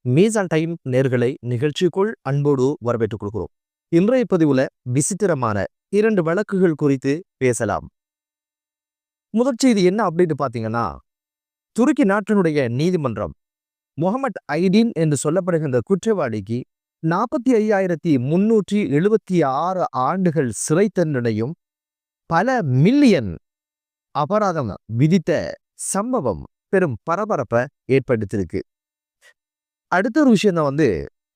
மீசான் டைம் நேர்களை நிகழ்ச்சிக்குள் அன்போடு வரவேற்றுக் கொள்கிறோம். இன்றைய பதிவுல விசித்திரமான 2 வழக்குகள் குறித்து பேசலாம். முதற் செய்தி என்ன அப்படின்னு பாத்தீங்கன்னா, துருக்கி நாட்டினுடைய நீதிமன்றம் முகமது ஐடின் என்று சொல்லப்படுகின்ற குற்றவாளிக்கு 45,376 ஆண்டுகள் சிறை தண்டனையும் பல மில்லியன் அபராதம் விதித்த சம்பவம் பெரும் பரபரப்பை ஏற்படுத்தியிருக்கு. அடுத்த ஒரு விஷயம் தான்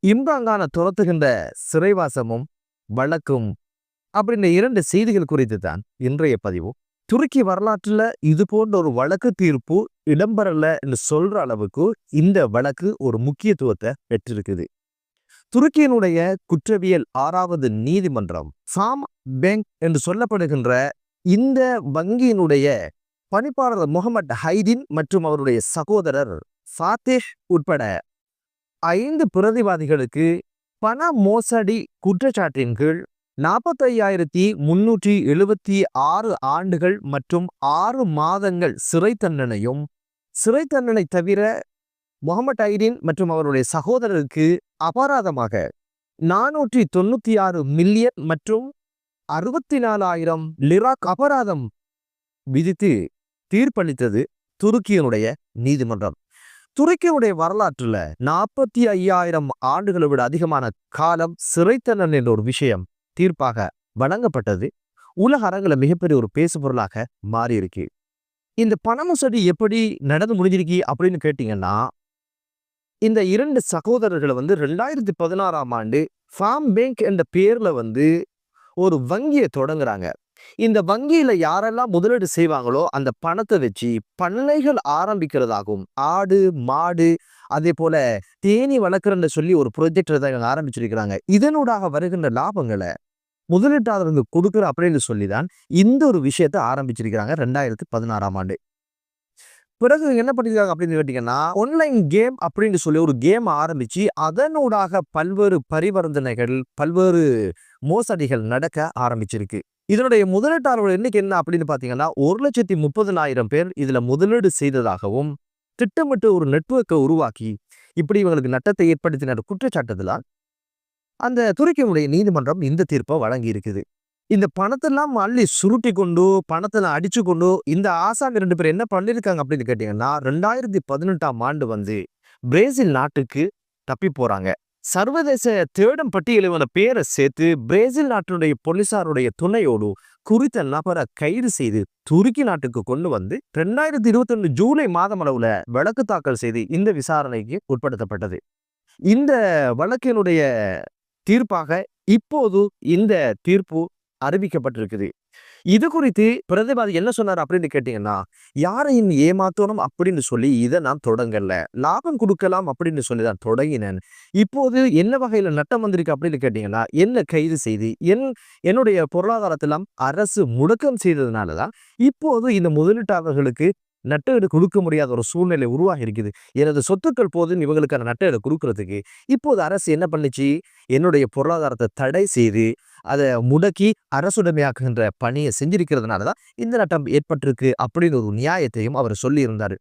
இம்ரான்கானை துரத்துகின்ற சிறைவாசமும் வழக்கும் அப்படின்ற 2 செய்திகள் குறித்து தான் இன்றைய பதிவு. துருக்கி வரலாற்றுல இது போன்ற ஒரு வழக்கு தீர்ப்பு இடம்பெறல என்று சொல்ற அளவுக்கு இந்த வழக்கு ஒரு முக்கியத்துவத்தை பெற்றிருக்குது. துருக்கியினுடைய குற்றவியல் 6வது நீதிமன்றம் ஃபாம் பேங்க் என்று சொல்லப்படுகின்ற இந்த வங்கியினுடைய பணிப்பாளர் முகமது ஹைடின் மற்றும் அவருடைய சகோதரர் ஃபாத்தேஹ் உட்பட 5 பிரதிவாதிகளுக்கு பண மோசடி குற்றச்சாட்டின் கீழ் 45,376 ஆண்டுகள் மற்றும் 6 மாதங்கள் சிறை தண்டனையும், சிறை தண்டனை தவிர முகமது ஐடின் மற்றும் அவருடைய சகோதரருக்கு அபராதமாக 496 மில்லியன் மற்றும் 64,000 லிராக் அபராதம் விதித்து தீர்ப்பளித்தது துருக்கியினுடைய நீதிமன்றம். துருக்கியுடைய வரலாற்றுல 45,000 ஆண்டுகளை விட அதிகமான காலம் சிறை தண்டனை என்ற ஒரு விஷயம் தீர்ப்பாக வழங்கப்பட்டது. உலக அரங்கில மிகப்பெரிய ஒரு பேசு பொருளாக மாறி இருக்கு. இந்த பண மோசடி எப்படி நடந்து முடிஞ்சிருக்கு அப்படின்னு கேட்டீங்கன்னா, இந்த 2 சகோதரர்களை 2016ஆம் ஆண்டு ஃபாம் பேங்க் என்ற பேர்ல ஒரு வங்கியை தொடங்குறாங்க. இந்த வங்கியில யாரெல்லாம் முதலீடு செய்வாங்களோ அந்த பணத்தை வச்சு பண்ணைகள் ஆரம்பிக்கிறதாகவும், ஆடு மாடு அதே போல தேனி வளர்க்குறன்னு சொல்லி ஒரு ப்ரொஜெக்ட் ஆரம்பிச்சிருக்கிறாங்க. இதனூடாக வருகின்ற லாபங்களை முதலீட்டாளருக்கு கொடுக்குற அப்படின்னு சொல்லிதான் இந்த ஒரு விஷயத்தை ஆரம்பிச்சிருக்கிறாங்க 2016ஆம் ஆண்டு. பிறகு என்ன பண்ணிருக்காங்க அப்படின்னு கேட்டீங்கன்னா, ஆன்லைன் கேம் அப்படின்னு சொல்லி ஒரு கேம் ஆரம்பிச்சு அதனூடாக பல்வேறு பரிவர்த்தனைகள், பல்வேறு மோசடிகள் நடக்க ஆரம்பிச்சிருக்கு. இதனுடைய முதலீட்டாளர்கள் எண்ணிக்கை என்ன அப்படின்னு பாத்தீங்கன்னா, 1,30,000 பேர் இதுல முதலீடு செய்ததாகவும், திட்டமிட்டு ஒரு நெட்வொர்க்கை உருவாக்கி இப்படி இவங்களுக்கு நட்டத்தை ஏற்படுத்தின குற்றச்சாட்டுல அந்த துருக்கியினுடைய நீதிமன்றம் இந்த தீர்ப்பை வழங்கி இருக்குது. இந்த பணத்தெல்லாம் அள்ளி சுருட்டி கொண்டு, பணத்தெல்லாம் அடிச்சு கொண்டு இந்த ஆசாமி 2 பேர் என்ன பண்ணிருக்காங்க அப்படின்னு கேட்டீங்கன்னா, 2018ஆம் ஆண்டு பிரேசில் நாட்டுக்கு தப்பி போறாங்க. சர்வதேச தேடும் பட்டியலில் பேரை சேர்த்து பிரேசில் நாட்டினுடைய போலீசாருடைய துணையோடு குறித்த நபரை கைது செய்து துருக்கி நாட்டுக்கு கொண்டு 2021 ஜூலை மாதம் அளவுல வழக்கு தாக்கல் செய்து இந்த விசாரணைக்கு உட்படுத்தப்பட்டது. இந்த வழக்கினுடைய தீர்ப்பாக இப்போது இந்த தீர்ப்பு அறிவிக்கப்பட்டிருக்குது. இது குறித்து பிரதிவாதி என்ன சொன்னார் அப்படின்னு கேட்டீங்கன்னா, யாரையும் ஏமாத்தணும் அப்படின்னு சொல்லி இதை நான் தொடங்கல, லாபம் கொடுக்கலாம் அப்படின்னு சொல்லி தான் தொடங்கினேன். இப்போது என்ன வகையில நட்டம் வந்திருக்கு அப்படின்னு கேட்டீங்கன்னா, என்ன கைது செய்து என்னுடைய பொருளாதாரத்தெல்லாம் அரசு முடக்கம் செய்ததுனாலதான் இப்போது இந்த முதலீட்டாளர்களுக்கு நட்டஈடு கொடுக்க முடியாத ஒரு சூழ்நிலை உருவாகி இருக்குது. எனது சொத்துக்கள் போதும் இவங்களுக்கான நட்டஈடு கொடுக்கறதுக்கு இப்போது அரசு என்ன பண்ணிச்சு, என்னுடைய பொருளாதாரத்தை தடை செய்து அதை முடக்கி அரசுடைமையாக்குகின்ற பணியை செஞ்சிருக்கிறதுனாலதான் இந்த நட்டம் ஏற்பட்டிருக்கு அப்படின்னு ஒரு நியாயத்தையும் அவர் சொல்லி இருந்தாரு.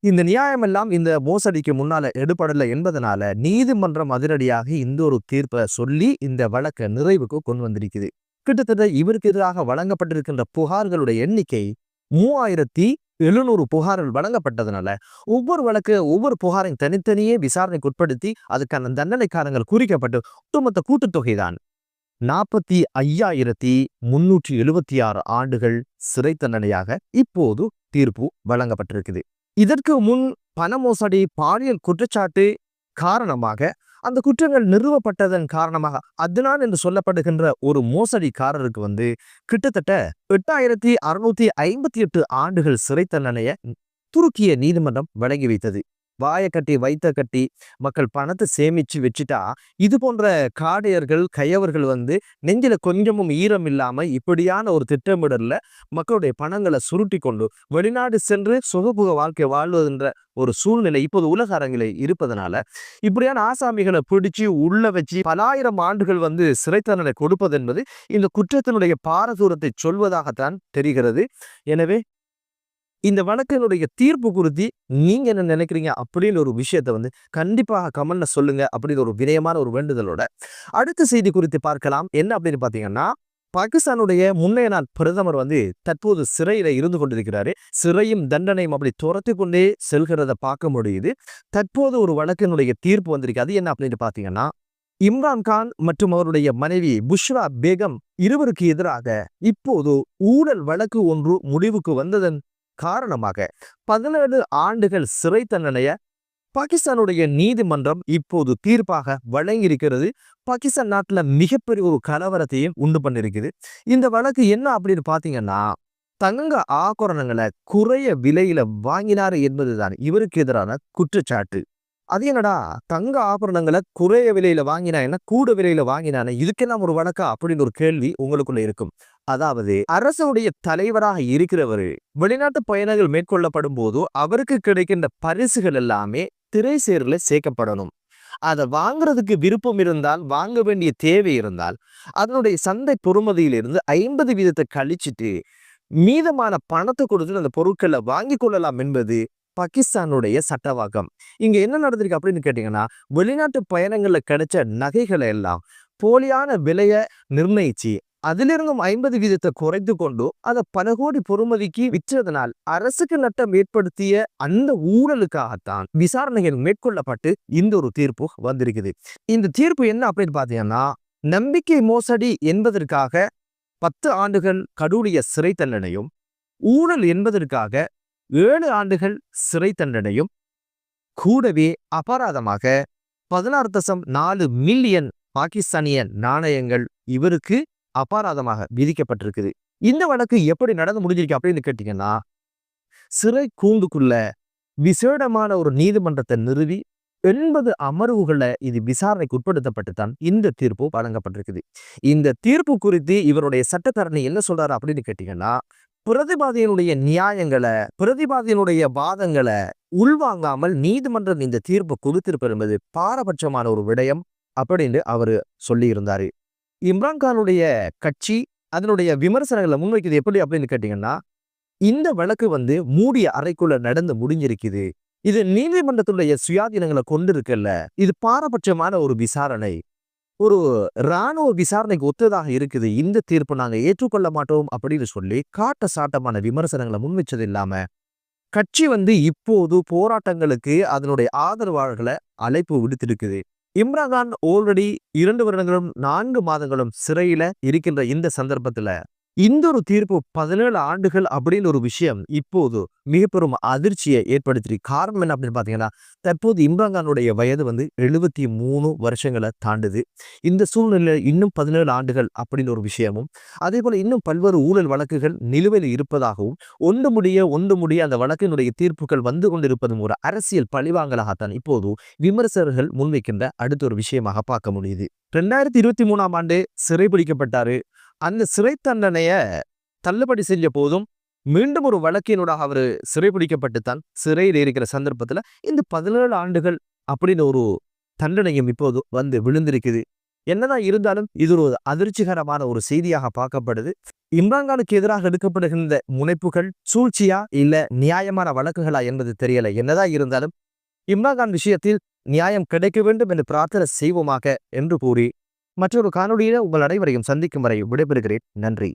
இந்த நியாயம் எல்லாம் இந்த மோசடிக்கு முன்னால எடுபடலை என்பதனால நீதிமன்றம் அதிரடியாக இந்த ஒரு தீர்ப்பை சொல்லி இந்த வழக்கை நிறைவுக்கு கொண்டு வந்திருக்குது. கிட்டத்தட்ட இவருக்கு எதிராக வழங்கப்பட்டிருக்கின்ற புகார்களுடைய எண்ணிக்கை 3,700 புகார்கள் வழங்கப்பட்டதுனால ஒவ்வொரு புகாரையும் தனித்தனியே விசாரணைக்கு உட்படுத்தி அதுக்கான தண்டனை காலங்கள் குறிக்கப்பட்டு ஒட்டுமொத்த கூட்டுத்தொகை தான் 45,376 ஆண்டுகள் சிறை தண்டனையாக இப்போது தீர்ப்பு வழங்கப்பட்டிருக்குது. இதற்கு முன் பண மோசடி, பாலியல் குற்றச்சாட்டு காரணமாக அந்த குற்றங்கள் நிறுவப்பட்டதன் காரணமாக அத்னான் என்று சொல்லப்படுகின்ற ஒரு மோசடிக்காரருக்கு கிட்டத்தட்ட 8,658 ஆண்டுகள் சிறை தண்டனையை துருக்கிய நீதிமன்றம் வழங்கி வைத்தது. வாயை கட்டி வைத்த கட்டி மக்கள் பணத்தை சேமிச்சு வச்சுட்டா இது போன்ற காடையர்கள் கையவர்கள் நெஞ்சில கொஞ்சமும் ஈரம் இல்லாம இப்படியான ஒரு திட்டமிடல்ல மக்களுடைய பணங்களை சுருட்டி கொண்டு வெளிநாடு சென்று சுகபுக வாழ்க்கை வாழ்வதுன்ற ஒரு சூழ்நிலை இப்போது உலக அரங்கில இருப்பதனால இப்படியான ஆசாமிகளை பிடிச்சு உள்ள வச்சு பலாயிரம் ஆண்டுகள் சிறை தண்டனை கொடுப்பது என்பது இந்த குற்றத்தினுடைய பாரதூரத்தை சொல்வதாகத்தான் தெரிகிறது. எனவே இந்த வழக்கினுடைய தீர்ப்பு குறித்து நீங்க என்ன நினைக்கிறீங்க அப்படின்னு ஒரு விஷயத்தை கண்டிப்பாக கமெண்ட்ல சொல்லுங்க அப்படின்னு ஒரு வினயமான ஒரு வேண்டுதலோட அடுத்த செய்தி குறித்து பார்க்கலாம். என்ன அப்படின்னு பாத்தீங்கன்னா, பாகிஸ்தானுடைய முன்னைய நாள் பிரதமர் தற்போது சிறையில இருந்து கொண்டிருக்கிறாரு. சிறையும் தண்டனையும் அப்படி துரத்தி கொண்டே செல்கிறத பார்க்க முடியுது. தற்போது ஒரு வழக்கினுடைய தீர்ப்பு வந்திருக்கு. அது என்ன அப்படின்னு பாத்தீங்கன்னா, இம்ரான்கான் மற்றும் அவருடைய மனைவி புஷ்ரா பேகம் இருவருக்கு எதிராக இப்போது ஊழல் வழக்கு ஒன்று முடிவுக்கு வந்ததன் காரணமாக 17 ஆண்டுகள் சிறை தண்டனைய பாகிஸ்தானுடைய நீதிமன்றம் இப்போது தீர்ப்பாக வழங்கியிருக்கிறது. பாகிஸ்தான் நாட்டுல மிகப்பெரிய ஒரு கலவரத்தையும் உண்டு பண்ணிருக்குது. இந்த வழக்கு என்ன அப்படின்னு பாத்தீங்கன்னா, தங்க ஆபரணங்களை குறைய விலையில வாங்கினாரு என்பதுதான் இவருக்கு எதிரான குற்றச்சாட்டு. அது என்னடா, தங்க ஆபரணங்களை குறைய விலையில வாங்கினா என்ன, கூட விலையில வாங்கினானே, இதுக்கெல்லாம் ஒரு வழக்கா அப்படின்னு ஒரு கேள்வி உங்களுக்குள்ள இருக்கும். அதாவது அரசுடைய தலைவராக இருக்கிறவர் வெளிநாட்டு பயணங்கள் மேற்கொள்ளப்படும் போது அவருக்கு கிடைக்கின்ற பரிசுகள் எல்லாமே திரைசேரில சேர்க்கப்படணும். அதை வாங்குறதுக்கு விருப்பம் இருந்தால், வாங்க வேண்டிய தேவை இருந்தால், அதனுடைய சந்தை பொறுமதியிலிருந்து 50% கழிச்சிட்டு மீதமான பணத்தை கொடுத்து அந்த பொருட்களை வாங்கி கொள்ளலாம் என்பது பாகிஸ்தானுடைய சட்டவாக்கம். இங்க என்ன நடந்திருக்கு அப்படின்னு கேட்டீங்கன்னா, வெளிநாட்டு பயணங்கள்ல கிடைச்ச நகைகளை எல்லாம் போலியான விலைய நிர்ணயிச்சு அதிலிருந்தும் 50% குறைத்து கொண்டு அதை பல கோடி பொறுமதிக்கு விற்றதனால் அரசுக்கு நட்டம் ஏற்படுத்திய அந்த ஊழலுக்காகத்தான் விசாரணைகள் மேற்கொள்ளப்பட்டு இந்த ஒரு தீர்ப்பு வந்திருக்குது. இந்த தீர்ப்பு என்ன அப்படின்னு பாத்தீங்கன்னா, நம்பிக்கை மோசடி என்பதற்காக 10 ஆண்டுகள் கடூழிய சிறை தண்டனையும், ஊழல் என்பதற்காக 7 ஆண்டுகள் சிறை தண்டனையும், கூடவே அபராதமாக 16.4 மில்லியன் பாகிஸ்தானிய நாணயங்கள் இவருக்கு அபராதமாக விதிக்கப்பட்டிருக்குது. இந்த வழக்கு எப்படி நடந்து முடிஞ்சிருக்கு அப்படின்னு கேட்டீங்கன்னா, சிறை கூண்டுக்குள்ள விசேடமான ஒரு நீதிமன்றத்தை நிறுவி 80 அமர்வுகளை இது விசாரணைக்கு உட்படுத்தப்பட்டு தான் இந்த தீர்ப்பு வழங்கப்பட்டிருக்குது. இந்த தீர்ப்பு குறித்து இவருடைய சட்டத்தரணி என்ன சொல்றாரு அப்படின்னு கேட்டீங்கன்னா, பிரதிவாதியினுடைய நியாயங்களை, பிரதிவாதியினுடைய வாதங்களை உள்வாங்காமல் நீதிமன்றம் இந்த தீர்ப்பு கொடுத்திருப்பது என்பது பாரபட்சமான ஒரு விடயம் அப்படின்னு அவரு சொல்லி இருந்தாரு. இம்ரான்கானுடைய கட்சி அதனுடைய விமர்சனங்களை முன்வைக்குது எப்படி அப்படின்னு கேட்டீங்கன்னா, இந்த வழக்கு மூடிய அறைக்குள்ள நடந்து முடிஞ்சிருக்குது. இது நீதிமன்றத்துடைய சுயாதீனங்களை கொண்டிருக்கல. இது பாரபட்சமான ஒரு விசாரணை, ஒரு இராணுவ விசாரணைக்கு ஒத்ததாக இருக்குது. இந்த தீர்ப்பு நாங்க ஏற்றுக்கொள்ள மாட்டோம் அப்படின்னு சொல்லி காட்ட சாட்டமான விமர்சனங்களை முன்வச்சது இல்லாம, கட்சி இப்போது போராட்டங்களுக்கு அதனுடைய ஆதரவாளர்களை அழைப்பு விடுத்திருக்குது. இம்ரான்கான் ஆல்ரெடி 2 வருடங்களும் 4 மாதங்களும் சிறையில இருக்கின்ற இந்த சந்தர்ப்பத்துல இந்த ஒரு தீர்ப்பு 17 ஆண்டுகள் அப்படின்னு ஒரு விஷயம் இப்போது மிக பெரும் அதிர்ச்சியை ஏற்படுத்தி. காரணம் என்ன அப்படின்னு பாத்தீங்கன்னா, தற்போது இம்ரான்கானுடைய வயது 73 வருஷங்களை தாண்டுது. இந்த சூழ்நிலையில இன்னும் 17 ஆண்டுகள் அப்படின்னு ஒரு விஷயமும், அதே போல இன்னும் பல்வேறு ஊழல் வழக்குகள் நிலுவையில் இருப்பதாகவும், ஒன்று முடிய அந்த வழக்கினுடைய தீர்ப்புகள் கொண்டிருப்பதும் ஒரு அரசியல் பழிவாங்கலாகத்தான் இப்போது விமர்சகர்கள் முன்வைக்கின்ற அடுத்த ஒரு விஷயமாக பார்க்க முடியுது. 2023ஆம் ஆண்டு சிறைபிடிக்கப்பட்டாரு. அந்த சிறை தண்டனைய தள்ளுபடி செஞ்ச போதும் மீண்டும் ஒரு வழக்கினூடாக அவரு சிறைபிடிக்கப்பட்டுத்தான் சிறையில் இருக்கிற சந்தர்ப்பத்துல இந்த 17 ஆண்டுகள் அப்படின்னு ஒரு தண்டனையும் இப்போது விழுந்திருக்குது. என்னதான் இருந்தாலும் இது ஒரு அதிர்ச்சிகரமான ஒரு செய்தியாக பார்க்கப்படுது. இம்ரான்கானுக்கு எதிராக எடுக்கப்படுகின்ற முனைப்புகள் சூழ்ச்சியா இல்ல நியாயமான வழக்குகளா என்பது தெரியல. என்னதான் இருந்தாலும் இம்ரான்கான் விஷயத்தில் நியாயம் கிடைக்க வேண்டும் என்று பிரார்த்தனை செய்வோமாக என்று கூறி மற்றொரு காணொலியில உங்கள் அனைவரையும் சந்திக்கும் வரை விடைபெறுகிறேன். நன்றி.